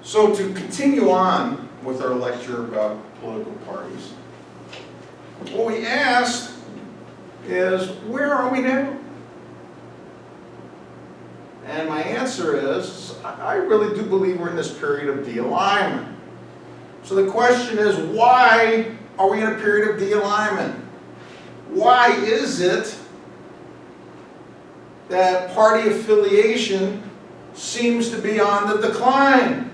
So to continue on with our lecture about political parties, what we asked is, where are we now? And my answer is, I really do believe we're in this period of de-alignment. So the question is, why are we in a period of de-alignment? Why is it that party affiliation seems to be on the decline?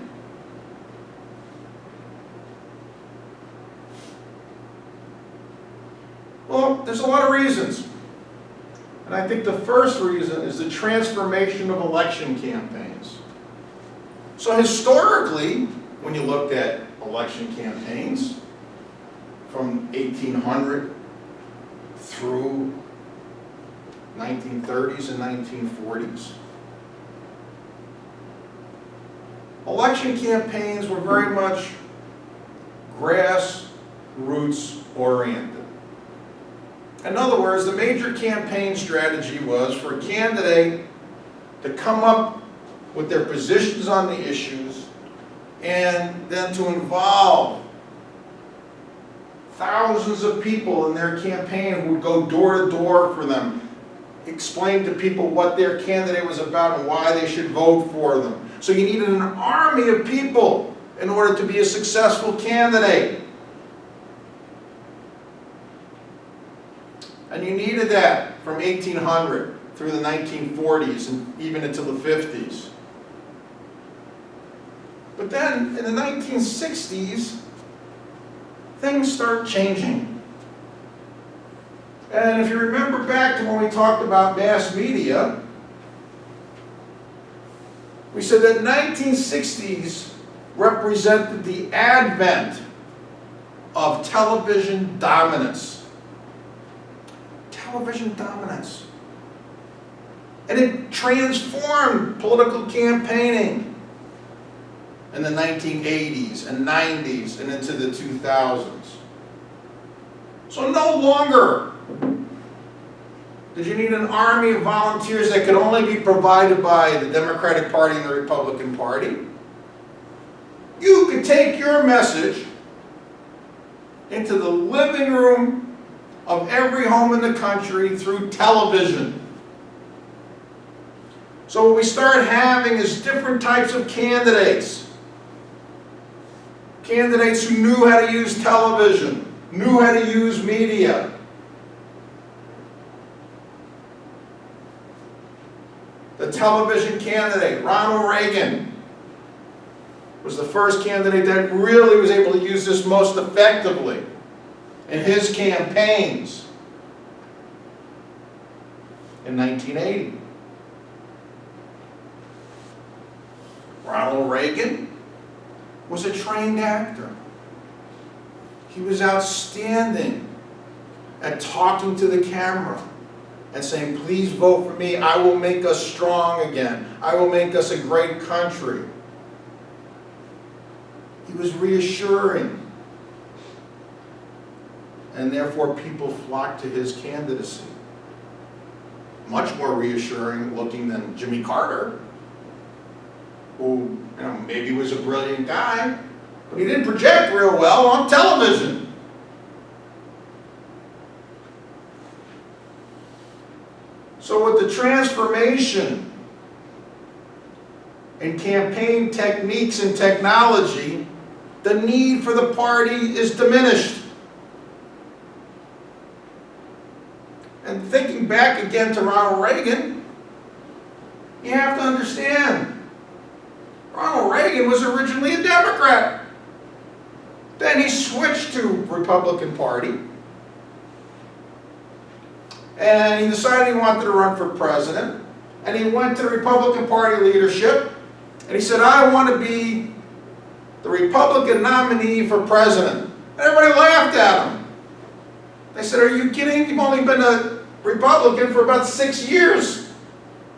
Well, there's a lot of reasons. And I think the first reason is the transformation of election campaigns. So historically, when you looked at election campaigns from 1800 through 1930s and 1940s, election campaigns were very much grassroots oriented. In other words, the major campaign strategy was for a candidate to come up with their positions on the issues and then to involve thousands of people in their campaign who would go door to door for them, explain to people what their candidate was about and why they should vote for them. So you needed an army of people in order to be a successful candidate. And you needed that from 1800 through the 1940s and even into the 50s. But then in the 1960s, things start changing. And if you remember back to when we talked about mass media, we said that 1960s represented the advent of television dominance. Television dominance. And it transformed political campaigning in the 1980s and 90s and into the 2000s. So no longer did you need an army of volunteers that could only be provided by the Democratic Party and the Republican Party. You could take your message into the living room of every home in the country through television. So what we start having is different types of candidates. Candidates who knew how to use television, knew how to use media. The television candidate, Ronald Reagan, was the first candidate that really was able to use this most effectively in his campaigns in 1980. Ronald Reagan was a trained actor. He was outstanding at talking to the camera and saying, please vote for me, I will make us strong again. I will make us a great country. He was reassuring. And therefore people flocked to his candidacy. Much more reassuring looking than Jimmy Carter, who maybe was a brilliant guy, but he didn't project real well on television. So with the transformation in campaign techniques and technology, the need for the party is diminished. And thinking back again to Ronald Reagan, you have to understand, Ronald Reagan was originally a Democrat. Then he switched to Republican Party. And he decided he wanted to run for president. And he went to the Republican Party leadership. And he said, I want to be the Republican nominee for president. And everybody laughed at him. They said, are you kidding? You've only been a Republican for about 6 years.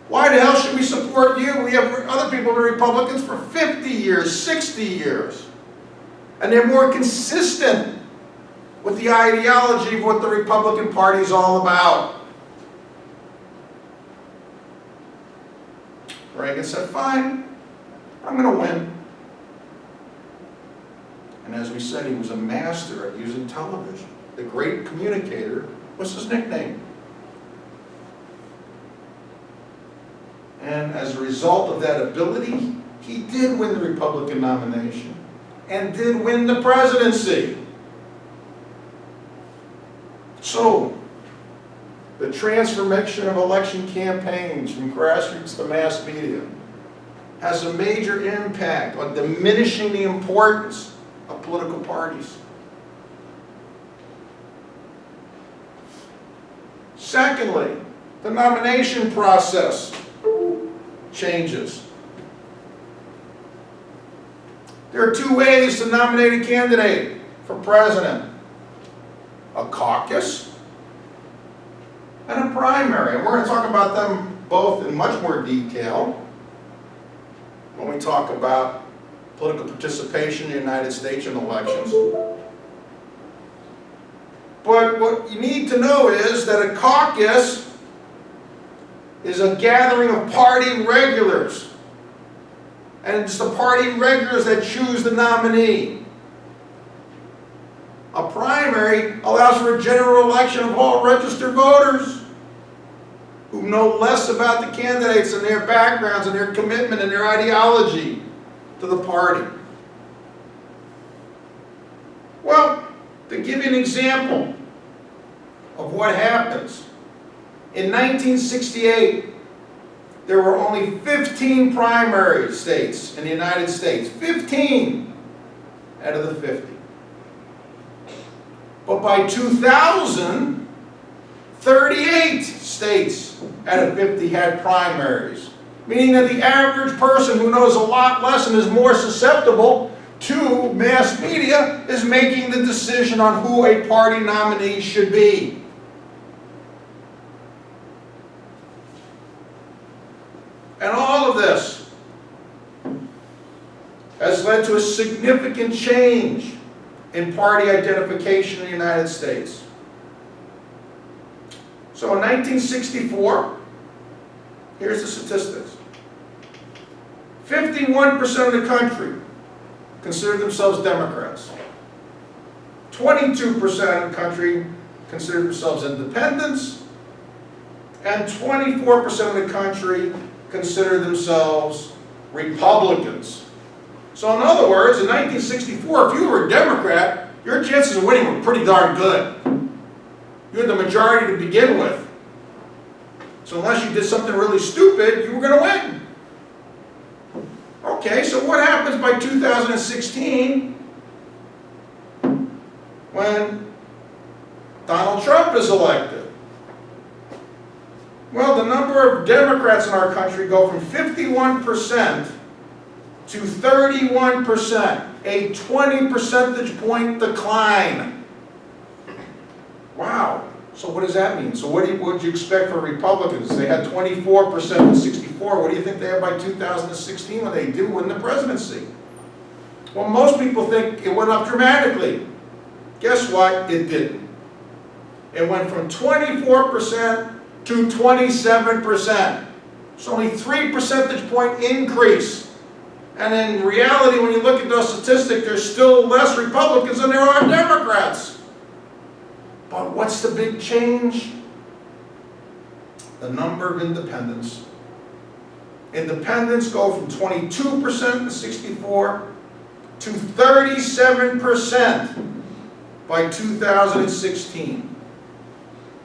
Why the hell should we support you? We have other people who are Republicans for 50 years, 60 years. And they're more consistent with the ideology of what the Republican Party is all about. Reagan said, fine, I'm going to win. And as we said, he was a master at using television. The great communicator was his nickname. And as a result of that ability, he did win the Republican nomination and did win the presidency. So, the transformation of election campaigns from grassroots to mass media has a major impact on diminishing the importance of political parties. Secondly, the nomination process changes. There are two ways to nominate a candidate for president: a caucus and a primary. And we're going to talk about them both in much more detail when we talk about political participation in the United States in elections. But what you need to know is that a caucus is a gathering of party regulars. And it's the party regulars that choose the nominee. A primary allows for a general election of all registered voters who know less about the candidates and their backgrounds and their commitment and their ideology to the party. Well, to give you an example of what happens, in 1968, there were only 15 primary states in the United States. 15 out of the 50. But by 2000, 38 states out of 50 had primaries. Meaning that the average person who knows a lot less and is more susceptible to mass media is making the decision on who a party nominee should be. And all of this has led to a significant change in party identification in the United States. So in 1964, here's the statistics. 51% of the country considered themselves Democrats. 22% of the country considered themselves independents. And 24% of the country considered themselves Republicans. So in other words, in 1964, if you were a Democrat, your chances of winning were pretty darn good. You had the majority to begin with. So unless you did something really stupid, you were going to win. Okay, so what happens by 2016 when Donald Trump is elected? Well, the number of Democrats in our country go from 51% to 31%, a 20 percentage point decline. Wow. So what does that mean? So what would you expect for Republicans? They had 24% in 64. What do you think they have by 2016 when they do win the presidency? Well, most people think it went up dramatically. Guess what? It didn't. It went from 24% to 27%. It's only 3 percentage point increase. And in reality, when you look at those statistics, there's still less Republicans than there are Democrats. But what's the big change? The number of independents. Independents go from 22% in 64 to 37% by 2016.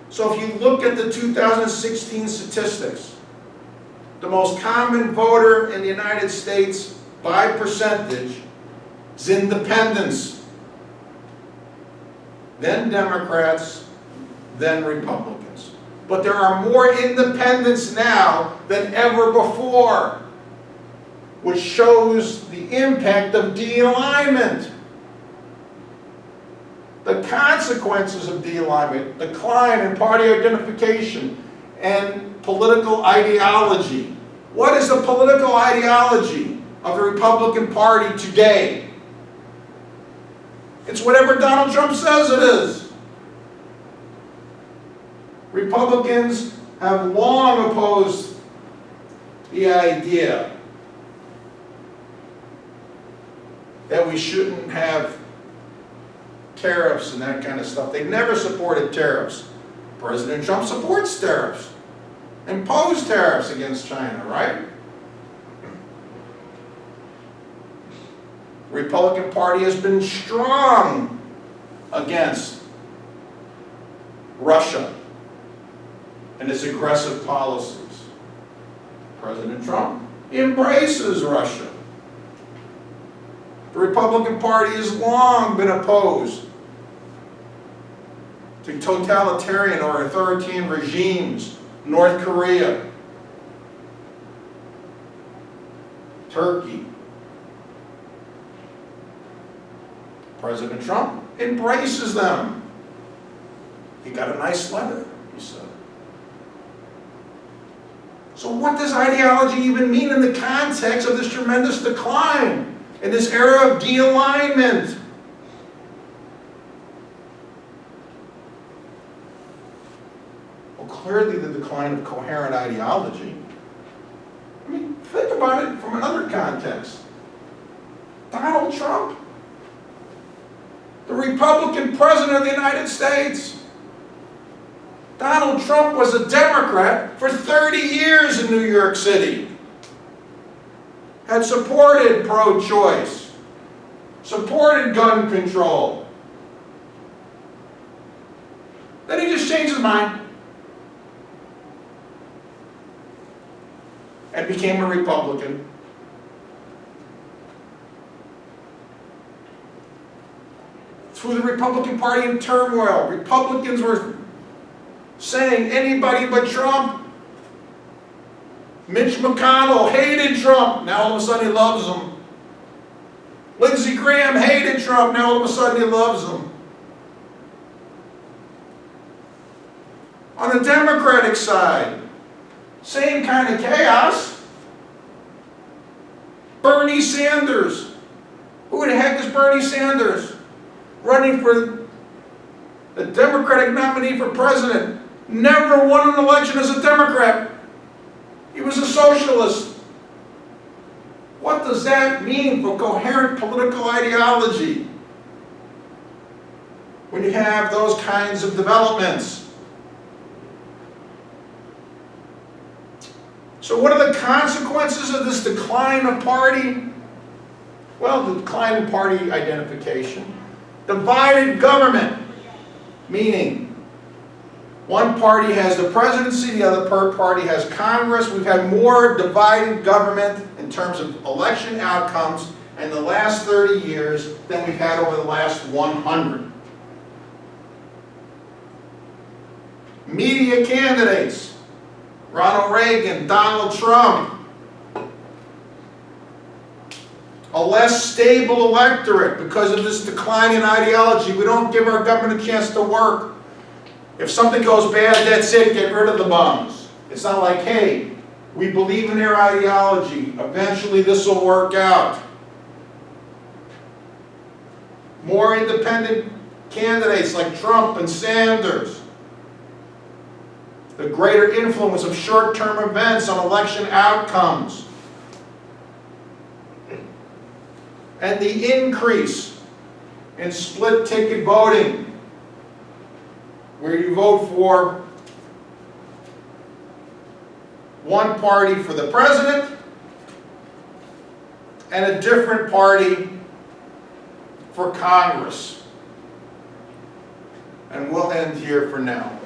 So if you look at the 2016 statistics, the most common voter in the United States by percentage is independents, then Democrats, then Republicans. But there are more independents now than ever before, which shows the impact of de-alignment. The consequences of de-alignment, decline in party identification and political ideology. What is the political ideology of the Republican Party today? It's whatever Donald Trump says it is. Republicans have long opposed the idea that we shouldn't have tariffs and that kind of stuff. They never supported tariffs. President Trump supports tariffs. Imposed tariffs against China, right? The Republican Party has been strong against Russia and its aggressive policies. President Trump embraces Russia. The Republican Party has long been opposed to totalitarian or authoritarian regimes, North Korea, Turkey. President Trump embraces them. He got a nice letter, he said. So what does ideology even mean in the context of this tremendous decline, in this era of de-alignment? Well, clearly the decline of coherent ideology. I mean, think about it from another context. Donald Trump, the Republican President of the United States. Donald Trump was a Democrat for 30 years in New York City. Had supported pro-choice, supported gun control. Then he just changed his mind and became a Republican. Through the Republican Party in turmoil, Republicans were saying anybody but Trump. Mitch McConnell hated Trump, now all of a sudden he loves him. Lindsey Graham hated Trump, now all of a sudden he loves him. On the Democratic side, same kind of chaos. Bernie Sanders. Who the heck is Bernie Sanders? Running for the Democratic nominee for president. Never won an election as a Democrat. He was a socialist. What does that mean for coherent political ideology when you have those kinds of developments? So what are the consequences of this decline of party? Well, the decline in party identification. Divided government, meaning one party has the presidency, the other party has Congress. We've had more divided government in terms of election outcomes in the last 30 years than we've had over the last 100. Media candidates, Ronald Reagan, Donald Trump. A less stable electorate because of this decline in ideology. We don't give our government a chance to work. If something goes bad, that's it, get rid of the bums. It's not like, hey, we believe in their ideology. Eventually this will work out. More independent candidates like Trump and Sanders. The greater influence of short-term events on election outcomes. And the increase in split-ticket voting, where you vote for one party for the president and a different party for Congress. And we'll end here for now.